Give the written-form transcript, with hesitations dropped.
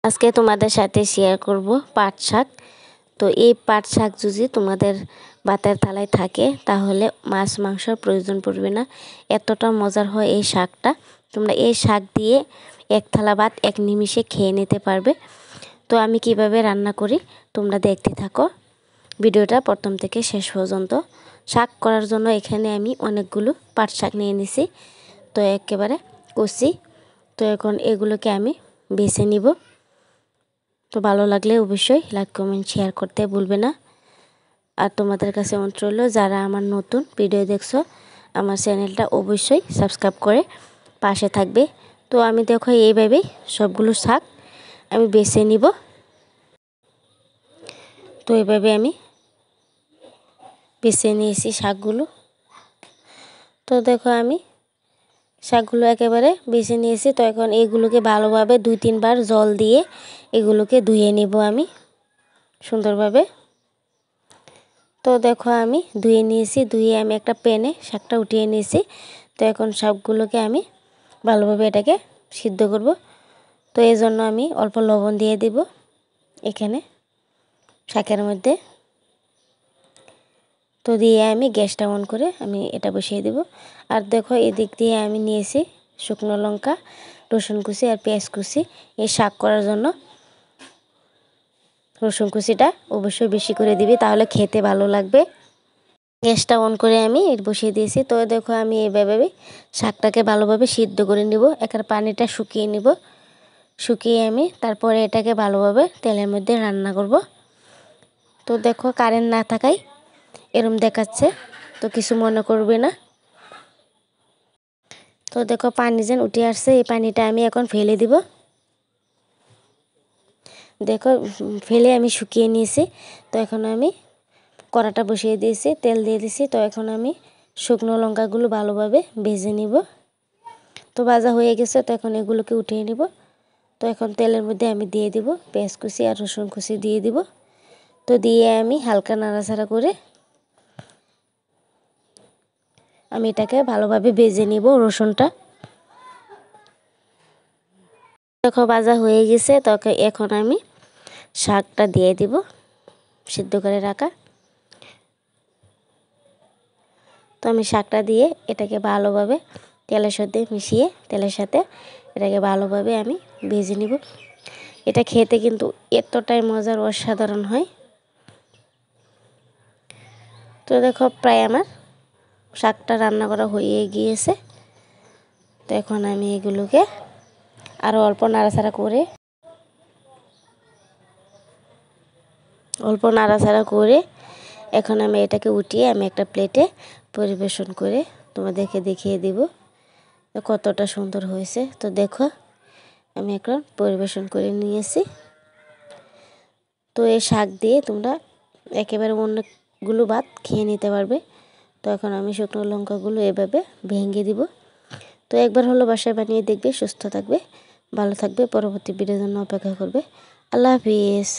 আজকে তোমাদের সাথে শেয়ার করব পাট শাক। তো এই পাট শাক যদি তোমাদের ভাতের থালায় থাকে তাহলে মাছ মাংসর প্রয়োজন পড়বে না, এতটা মজার হয় এই শাকটা। তোমরা এই শাক দিয়ে এক থালা ভাত এক নিমিষে খেয়ে নিতে পারবে। তো আমি কিভাবে রান্না করি তোমরা দেখতে থাকো ভিডিওটা প্রথম থেকে শেষ পর্যন্ত। শাক করার জন্য এখানে আমি অনেকগুলো পাট শাক নিয়ে নিছি, তো একেবারে কষি। তো এখন এগুলোকে আমি বেছে নিব। তো ভালো লাগলে অবশ্যই লাইক কমেন্ট শেয়ার করতে ভুলবে না। আর তোমাদের কাছে অনুরোধ রইল, যারা আমার নতুন ভিডিও দেখছো আমার চ্যানেলটা অবশ্যই সাবস্ক্রাইব করে পাশে থাকবে। তো আমি দেখো এইভাবেই সবগুলো শাক আমি বেছে নিব। তো এইভাবে আমি বেছে নিয়েছি শাকগুলো। তো দেখো আমি শাকগুলো একেবারে বেছে নিয়েছি। তো এখন এগুলোকে ভালোভাবে 2-3 বার জল দিয়ে এগুলোকে ধুয়ে নিব আমি সুন্দরভাবে। তো দেখো আমি ধুয়ে নিয়েছি, ধুয়ে আমি একটা প্যানে শাকটা উঠিয়ে নিয়েছি। তো এখন সবগুলোকে আমি ভালোভাবে এটাকে সিদ্ধ করব। তো এই জন্য আমি অল্প লবণ দিয়ে দিব এখানে শাকের মধ্যে। তো দিয়ে আমি গ্যাসটা অন করে আমি এটা বসিয়ে দেব। আর দেখো এদিক দিয়ে আমি নিয়েছি শুকনো লঙ্কা, রসুন কুচি আর পেঁয়াজ কুচি। এই শাক করার জন্য রসুন কুচিটা অবশ্যই বেশি করে দিবি, তাহলে খেতে ভালো লাগবে। গ্যাসটা অন করে আমি বসিয়ে দিয়েছি। তো দেখো আমি এইভাবে শাকটাকে ভালোভাবে সিদ্ধ করে নিব। এখানে পানিটা শুকিয়ে নিব, শুকিয়ে আমি তারপরে এটাকে ভালোভাবে তেলের মধ্যে রান্না করব। তো দেখো কারেন্ট না থাকায় এরম দেখাচ্ছে, তো কিছু মনে করবে না। তো দেখো পানি যেন উঠে আসছে, এই পানিটা আমি এখন ফেলে দিব। দেখো ফেলে আমি শুকিয়ে নিয়েছি। তো এখন আমি কড়াটা বসিয়ে দিয়েছি, তেল দিয়ে দিয়েছি। তো এখন আমি শুকনো লঙ্কাগুলো ভালোভাবে ভেজে নিব। তো ভাজা হয়ে গেছে, তো এখন এগুলোকে উঠিয়ে নিব। তো এখন তেলের মধ্যে আমি দিয়ে দিব পেঁয়াজ কুচি আর রসুন কুচি দিয়ে দিব। তো দিয়ে আমি হালকা নাড়াচাড়া করে আমি এটাকে ভালোভাবে ভেজে নিব রসুনটা। দেখো ভাজা হয়ে গেছে। তো এখন আমি শাকটা দিয়ে দিব সিদ্ধ করে রাখা। তো আমি শাকটা দিয়ে এটাকে ভালোভাবে তেলের সাথে মিশিয়ে তেলের সাথে এটাকে ভালোভাবে আমি ভেজে নিব। এটা খেতে কিন্তু এতটাই মজার, অসাধারণ হয়। তো দেখো প্রায় আমার শাকটা রান্না করা হয়ে গিয়েছে। তো এখন আমি এগুলোকে আরও অল্প নাড়াচাড়া করে এখন আমি এটাকে উঠিয়ে আমি একটা প্লেটে পরিবেশন করে তোমাদেরকে দেখিয়ে দিব কতটা সুন্দর হয়েছে। তো দেখো আমি এখন পরিবেশন করে নিয়েছি। তো এই শাক দিয়ে তোমরা একেবারে অনেকগুলো ভাত খেয়ে নিতে পারবে। তো এখন আমি শুকনো লঙ্কাগুলো এভাবে ভেঙে দিব। তো একবার হলো বাসায় বানিয়ে দেখবে, সুস্থ থাকবে, ভালো থাকবে, পরবর্তী ভিডিওর জন্য অপেক্ষা করবে। আল্লাহ হাফিজ।